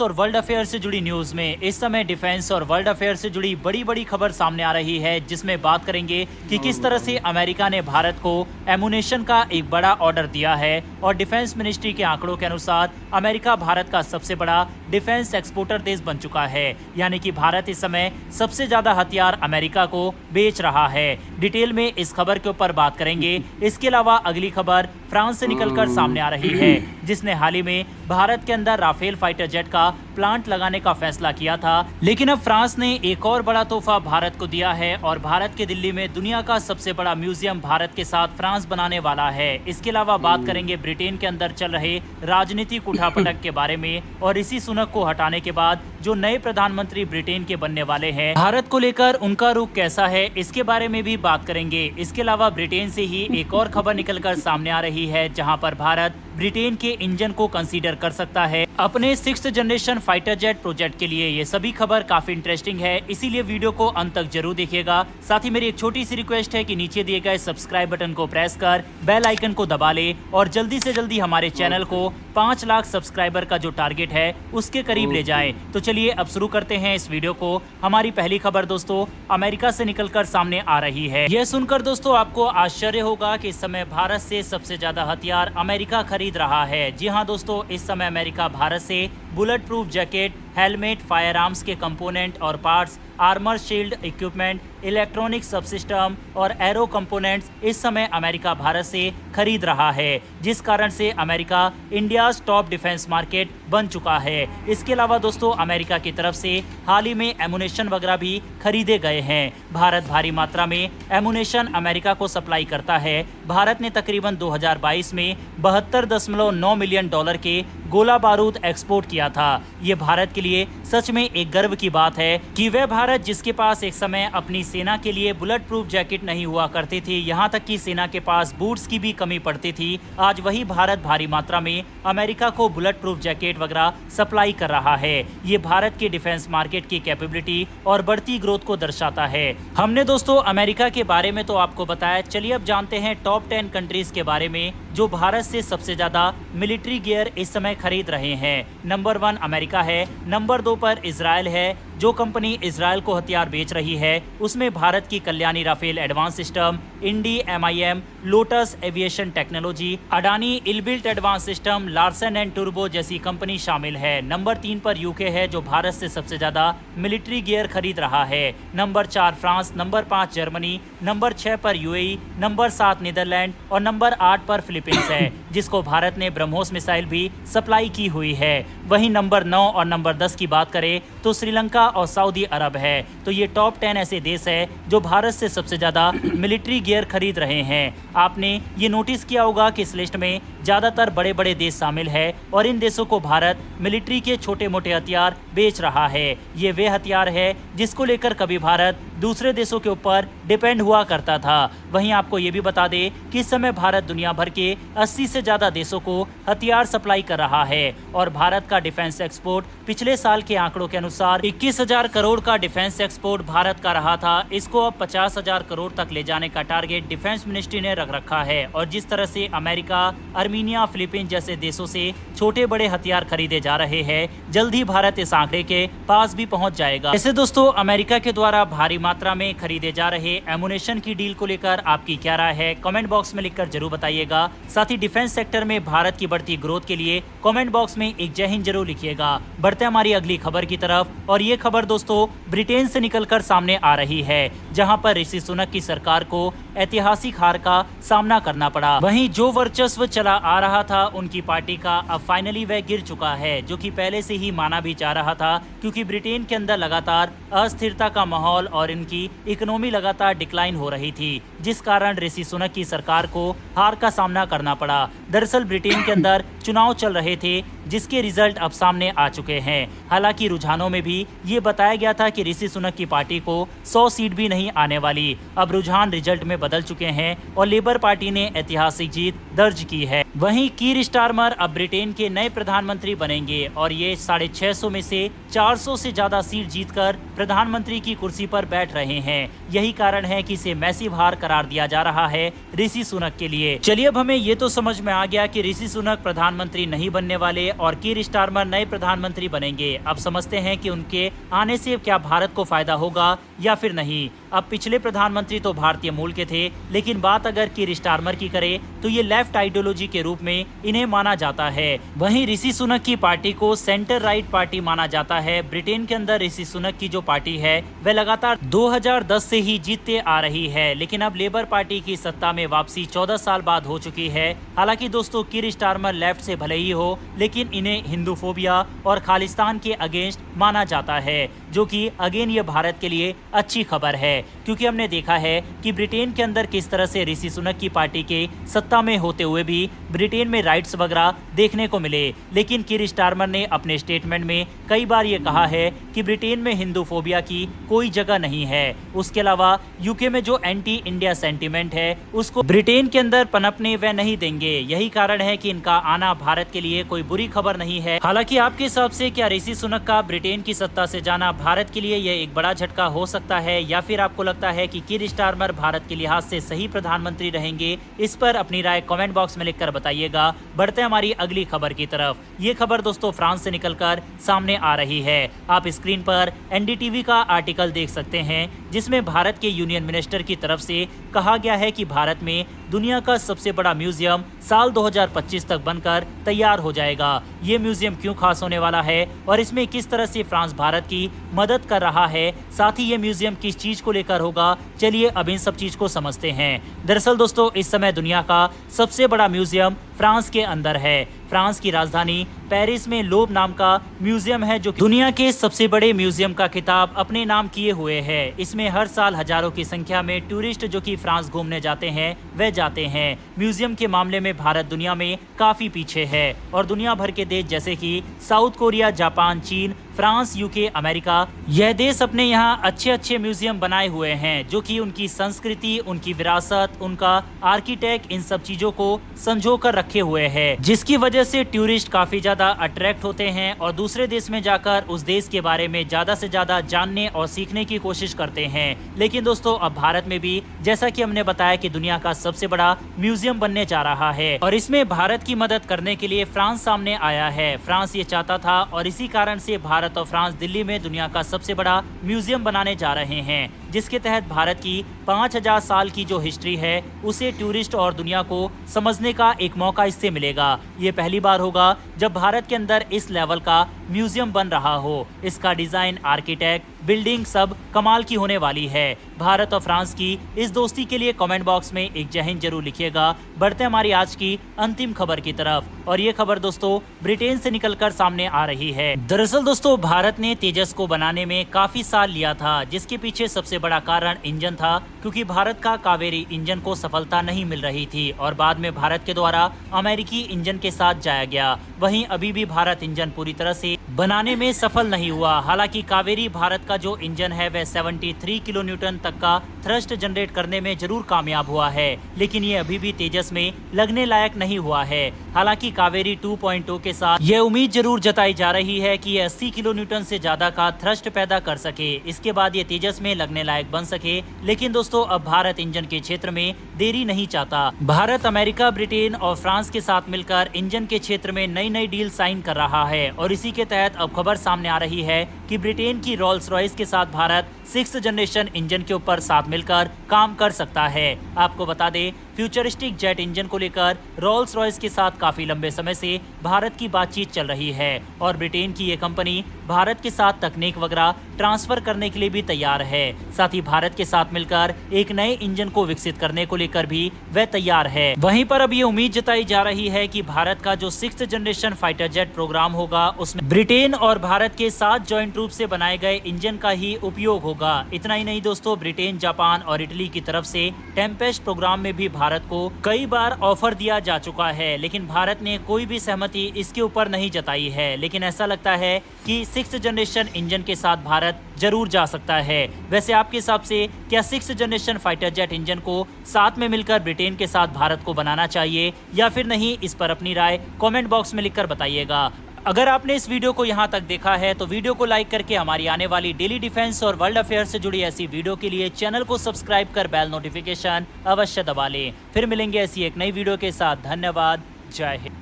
और world affair से जुड़ी न्यूज में इस समय डिफेंस और वर्ल्ड अफेयर से जुड़ी बड़ी बड़ी खबर सामने आ रही है, जिसमें बात करेंगे कि किस तरह से अमेरिका ने भारत को एमुनेशन का एक बड़ा ऑर्डर दिया है। और डिफेंस मिनिस्ट्री के आंकड़ों के अनुसार अमेरिका भारत का सबसे बड़ा डिफेंस एक्सपोर्टर देश बन चुका है, यानी कि भारत इस समय सबसे ज्यादा हथियार अमेरिका को बेच रहा है। डिटेल में इस खबर के ऊपर बात करेंगे। इसके अलावा अगली खबर फ्रांस से निकलकर सामने आ रही है, जिसने हाल ही में भारत के अंदर राफेल फाइटर जेट का प्लांट लगाने का फैसला किया था। लेकिन अब फ्रांस ने एक और बड़ा तोहफा भारत को दिया है और भारत के दिल्ली में दुनिया का सबसे बड़ा म्यूजियम भारत के साथ फ्रांस बनाने वाला है। इसके अलावा बात करेंगे ब्रिटेन के अंदर चल रहे राजनीतिक उठापटक के बारे में और ऋषि सुनक को हटाने के बाद जो नए प्रधानमंत्री ब्रिटेन के बनने वाले हैं, भारत को लेकर उनका रुख कैसा है, इसके बारे में भी बात करेंगे। इसके अलावा ब्रिटेन से ही एक और खबर निकलकर सामने आ रही है, जहां पर भारत ब्रिटेन के इंजन को कंसीडर कर सकता है अपने 6th generation fighter jet project के लिए। ये सभी खबर काफी इंटरेस्टिंग है, इसीलिए वीडियो को अंत तक जरूर देखिएगा। साथ ही मेरी एक छोटी सी रिक्वेस्ट है कि नीचे दिए गए सब्सक्राइब बटन को प्रेस कर बेल आइकन को दबा ले और जल्दी से जल्दी हमारे चैनल को 5 लाख सब्सक्राइबर का जो टारगेट है उसके करीब ले जाए। तो चलिए अब शुरू करते हैं इस वीडियो को। हमारी पहली खबर दोस्तों अमेरिका से निकलकर सामने आ रही है। यह सुनकर दोस्तों आपको आश्चर्य होगा कि इस समय भारत से सबसे ज्यादा हथियार अमेरिका खरीद रहा है। जी हाँ दोस्तों, इस समय अमेरिका भारत से bullet proof jacket, helmet, fire arms के कंपोनेंट और parts, armour shield equipment, electronic subsystem और एरो कंपोनेंट्स इस समय अमेरिका भारत से खरीद रहा है, जिस कारण से America India top defence market बन चुका है। इसके अलावा दोस्तों अमेरिका की तरफ से हाल ही में एमुनेशन वगैरह भी खरीदे गए हैं। भारत भारी मात्रा में एमुनेशन अमेरिका को सप्लाई करता है। भारत ने तकरीबन 2022 में $72.9 मिलियन के गोला बारूद एक्सपोर्ट किया था। ये भारत के लिए सच में एक गर्व की बात है कि वह भारत जिसके पास एक समय अपनी सेना के लिए बुलेट प्रूफ जैकेट नहीं हुआ करती थी, यहाँ तक कि सेना के पास बूट्स की भी कमी पड़ती थी, आज वही भारत भारी मात्रा में अमेरिका को बुलेट प्रूफ जैकेट वगैरह सप्लाई कर रहा है। ये भारत के डिफेंस मार्केट की कैपेबिलिटी और बढ़ती ग्रोथ को दर्शाता है। हमने दोस्तों अमेरिका के बारे में तो आपको बताया, चलिए अब जानते हैं टॉप 10 कंट्रीज के बारे में जो भारत से सबसे ज्यादा मिलिट्री गियर इस समय खरीद रहे हैं। नंबर 1 अमेरिका है, नंबर 2 पर इजराइल है। जो कंपनी इजराइल को हथियार बेच रही है उसमें भारत की कल्याणी राफेल एडवांस सिस्टम, इंडी MIM, Lotus aviation technology, Adani Elbit advance system, Larsen and टूर्बो जैसी कंपनी शामिल है। नंबर 3 पर यूके है, जो भारत से सबसे ज्यादा मिलिट्री गियर खरीद रहा है। Number 4 France, number 5 Germany, number 6 पर UAE, नंबर 7 नीदरलैंड और नंबर 8 पर फिलीपींस है, जिसको भारत ने ब्रह्मोस मिसाइल भी सप्लाई की हुई है। वहीं नंबर 9 और नंबर 10 की बात करें तो श्रीलंका और सऊदी अरब है। तो ये टॉप 10 ऐसे देश है जो भारत से सबसे ज्यादा मिलिट्री गियर खरीद रहे हैं। आपने ये नोटिस किया होगा कि इस लिस्ट में ज्यादातर बड़े बड़े देश शामिल है और इन देशों को भारत मिलिट्री के छोटे मोटे हथियार बेच रहा है। ये वे हथियार है जिसको लेकर कभी भारत दूसरे देशों के ऊपर डिपेंड हुआ करता था। वहीं आपको ये भी बता दें कि इस समय भारत दुनिया भर के 80 से ज्यादा देशों को हथियार सप्लाई कर रहा है और भारत का डिफेंस एक्सपोर्ट पिछले साल के आंकड़ों के अनुसार 21,000 करोड़ का डिफेंस एक्सपोर्ट भारत का रहा था। इसको अब 50,000 करोड़ तक ले जाने का टारगेट डिफेंस मिनिस्ट्री ने रख रखा है। और जिस तरह से अमेरिका, अर्मीनिया, फिलीपींस जैसे देशों से छोटे बड़े हथियार खरीदे जा रहे हैं, जल्द ही भारत इस आंकड़े के पास भी पहुंच जाएगा। ऐसे दोस्तों अमेरिका के द्वारा भारी मात्रा में खरीदे जा रहे एमुनेशन की डील को लेकर आपकी क्या राय है, कमेंट बॉक्स में लिखकर जरूर बताइएगा। साथ ही डिफेंस सेक्टर में भारत की बढ़ती ग्रोथ के लिए कमेंट बॉक्स में एक जय हिंद जरूर लिखिएगा। बढ़ते हमारी अगली खबर की तरफ और ये खबर दोस्तों ब्रिटेन से निकलकर सामने आ रही है, जहां पर ऋषि सुनक की सरकार को ऐतिहासिक हार का सामना करना पड़ा। वहीं जो वर्चस्व चला आ रहा था उनकी पार्टी का, अब फाइनली वह गिर चुका है, जो कि पहले से ही माना भी जा रहा था, क्योंकि ब्रिटेन के अंदर लगातार अस्थिरता का माहौल और इनकी इकोनॉमी लगातार डिक्लाइन हो रही थी, जिस कारण ऋषि सुनक की सरकार को हार का सामना करना पड़ा। दरअसल ब्रिटेन के अंदर चुनाव चल रहे थे, जिसके रिजल्ट अब सामने आ चुके हैं। हालांकि रुझानों में भी ये बताया गया था कि ऋषि सुनक की पार्टी को 100 सीट भी नहीं आने वाली। अब रुझान रिजल्ट में बदल चुके हैं और लेबर पार्टी ने ऐतिहासिक जीत दर्ज की है। वहीं कीर स्टारमर अब ब्रिटेन के नए प्रधानमंत्री बनेंगे और ये 650 में से 400 से ज्यादा सीट जीतकर प्रधानमंत्री की कुर्सी पर बैठ बैठ रहे हैं। यही कारण है कि इसे मैसिव हार करार दिया जा रहा है ऋषि सुनक के लिए। चलिए अब हमें ये तो समझ में आ गया कि ऋषि सुनक प्रधानमंत्री नहीं बनने वाले और कीर स्टारमर नए प्रधानमंत्री बनेंगे। अब समझते हैं कि उनके आने से क्या भारत को फायदा होगा या फिर नहीं। अब पिछले प्रधानमंत्री तो भारतीय मूल के थे, लेकिन बात अगर कीर स्टारमर की करें तो ये लेफ्ट आइडियोलॉजी के रूप में इन्हें माना जाता है। वहीं ऋषि सुनक की पार्टी को सेंटर राइट पार्टी माना जाता है। ब्रिटेन के अंदर ऋषि सुनक की जो पार्टी है वह लगातार 2010 से ही जीतते आ रही है, लेकिन अब लेबर पार्टी की सत्ता में वापसी 14 साल बाद हो चुकी है। हालांकि दोस्तों कीर स्टारमर लेफ्ट से भले ही हो, लेकिन इन्हें हिंदूफोबिया और खालिस्तान के अगेंस्ट माना जाता है, जो कि अगेन ये भारत के लिए अच्छी खबर है, क्योंकि हमने देखा है कि ब्रिटेन के अंदर किस तरह से ऋषि सुनक की पार्टी के सत्ता में होते हुए भी ब्रिटेन में राइट्स वगैरह देखने को मिले। लेकिन कीर स्टारमर ने अपने स्टेटमेंट में कई बार ये कहा है कि ब्रिटेन में हिंदूफोबिया की कोई जगह नहीं है। उसके अलावा यूके में जो एंटी इंडिया सेंटीमेंट है उसको ब्रिटेन के अंदर पनपने वे नहीं देंगे। यही कारण है कि इनका आना भारत के लिए कोई बुरी खबर नहीं है। हालांकि आपके हिसाब से क्या ऋषि सुनक का ब्रिटेन की सत्ता से जाना भारत के लिए यह एक बड़ा झटका हो सकता है, या फिर आपको लगता है कि कीर स्टारमर भारत के लिहाज से सही प्रधानमंत्री रहेंगे? इस पर अपनी राय कमेंट बॉक्स में लिखकर बताइएगा। बढ़ते हैं हमारी अगली खबर की तरफ। ये खबर दोस्तों फ्रांस से निकलकर सामने आ रही है। आप स्क्रीन पर एनडीटीवी का आर्टिकल देख सकते हैं, जिसमें भारत के यूनियन मिनिस्टर की तरफ से कहा गया है कि भारत में दुनिया का सबसे बड़ा म्यूजियम साल 2025 तक बनकर तैयार हो जाएगा। ये म्यूजियम क्यों खास होने वाला है और इसमें किस तरह से फ्रांस भारत की मदद कर रहा है, साथ ही ये म्यूजियम किस चीज को लेकर होगा, चलिए अब इन सब चीज को समझते हैं। दरअसल दोस्तों इस समय दुनिया का सबसे बड़ा म्यूजियम फ्रांस के अंदर है। फ्रांस की राजधानी पेरिस में लोव नाम का म्यूजियम है, जो दुनिया के सबसे बड़े म्यूजियम का खिताब अपने नाम किए हुए है। इसमें हर साल हजारों की संख्या में टूरिस्ट जो कि फ्रांस घूमने जाते हैं वह जाते हैं। म्यूजियम के मामले में भारत दुनिया में काफी पीछे है और दुनिया भर के देश जैसे कि साउथ कोरिया, जापान, चीन, फ्रांस, यूके, अमेरिका, यह देश अपने यहाँ अच्छे अच्छे म्यूजियम बनाए हुए हैं, जो कि उनकी संस्कृति, उनकी विरासत, उनका आर्किटेक्ट, इन सब चीजों को संजो कर रखे हुए हैं, जिसकी वजह से टूरिस्ट काफी ज्यादा अट्रैक्ट होते हैं और दूसरे देश में जाकर उस देश के बारे में ज्यादा से ज्यादा जानने और सीखने की कोशिश करते हैं। लेकिन दोस्तों अब भारत में भी जैसा कि हमने बताया कि दुनिया का सबसे बड़ा म्यूजियम बनने जा रहा है और इसमें भारत की मदद करने के लिए फ्रांस सामने आया है। फ्रांस ये चाहता था और इसी कारण से भारत और फ्रांस दिल्ली में दुनिया का सबसे बड़ा म्यूजियम बनाने जा रहे हैं, जिसके तहत भारत की 5000 साल की जो हिस्ट्री है उसे टूरिस्ट और दुनिया को समझने का एक मौका इससे मिलेगा। ये पहली बार होगा जब भारत के अंदर इस लेवल का म्यूजियम बन रहा हो। इसका डिजाइन, आर्किटेक्ट, बिल्डिंग सब कमाल की होने वाली है। भारत और फ्रांस की इस दोस्ती के लिए कमेंट बॉक्स में एक जय हिंद जरूर लिखिएगा। बढ़ते हमारी आज की अंतिम खबर की तरफ और ये खबर दोस्तों ब्रिटेन से निकलकर सामने आ रही है। दरअसल दोस्तों भारत ने तेजस को बनाने में काफी साल लिया था, जिसके पीछे सबसे बड़ा कारण इंजन था, क्योंकि भारत का कावेरी इंजन को सफलता नहीं मिल रही थी और बाद में भारत के द्वारा अमेरिकी इंजन के साथ जाया गया। वहीं अभी भी भारत इंजन पूरी तरह से बनाने में सफल नहीं हुआ। हालांकि कावेरी भारत का जो इंजन है वह 73 किलो न्यूटन तक का थ्रस्ट जनरेट करने में जरूर कामयाब हुआ है, लेकिन ये अभी भी तेजस में लगने लायक नहीं हुआ है। हालांकि कावेरी 2.0 के साथ यह उम्मीद जरूर जताई जा रही है कि यह 80 किलो न्यूटन से ज्यादा का थ्रस्ट पैदा कर सके, इसके बाद ये तेजस में लगने लायक बन सके। लेकिन दोस्तों अब भारत इंजन के क्षेत्र में देरी नहीं चाहता। भारत अमेरिका, ब्रिटेन और फ्रांस के साथ मिलकर इंजन के क्षेत्र में नई नई डील साइन कर रहा है और इसी के तहत अब खबर सामने आ रही है कि ब्रिटेन की रोल्स रॉयस के साथ भारत 6th जनरेशन इंजन के ऊपर साथ मिलकर काम कर सकता है। आपको बता दें फ्यूचरिस्टिक जेट इंजन को लेकर रोल्स रॉयस के साथ काफी लंबे समय से भारत की बातचीत चल रही है और ब्रिटेन की ये कंपनी भारत के साथ तकनीक वगैरह ट्रांसफर करने के लिए भी तैयार है। साथ ही भारत के साथ मिलकर एक नए इंजन को विकसित करने को लेकर भी वह तैयार है। वहीं पर अब ये उम्मीद जताई जा रही है कि भारत का जो 6th generation fighter jet programme होगा उसमें ब्रिटेन और भारत के साथ जॉइंट रूप से बनाए गए इंजन का ही उपयोग होगा। इतना ही नहीं दोस्तों, ब्रिटेन, जापान और इटली की तरफ से टेम्पेस्ट प्रोग्राम में भी भारत को कई बार ऑफर दिया जा चुका है, लेकिन भारत ने कोई भी सहमति इसके ऊपर नहीं जताई है। लेकिन ऐसा लगता है कि 6th जनरेशन इंजन के साथ भारत जरूर जा सकता है। वैसे आपके हिसाब से क्या 6th generation fighter jet engine को साथ में मिलकर ब्रिटेन के साथ भारत को बनाना चाहिए या फिर नहीं? इस पर अपनी राय कमेंट बॉक्स में लिखकर बताइएगा। अगर आपने इस वीडियो को यहाँ तक देखा है तो वीडियो को लाइक करके हमारी आने वाली डेली डिफेंस और वर्ल्ड अफेयर से जुड़ी ऐसी वीडियो के लिए चैनल को सब्सक्राइब कर बेल नोटिफिकेशन अवश्य दबा लें। फिर मिलेंगे ऐसी एक नई वीडियो के साथ। धन्यवाद। जय हिंद।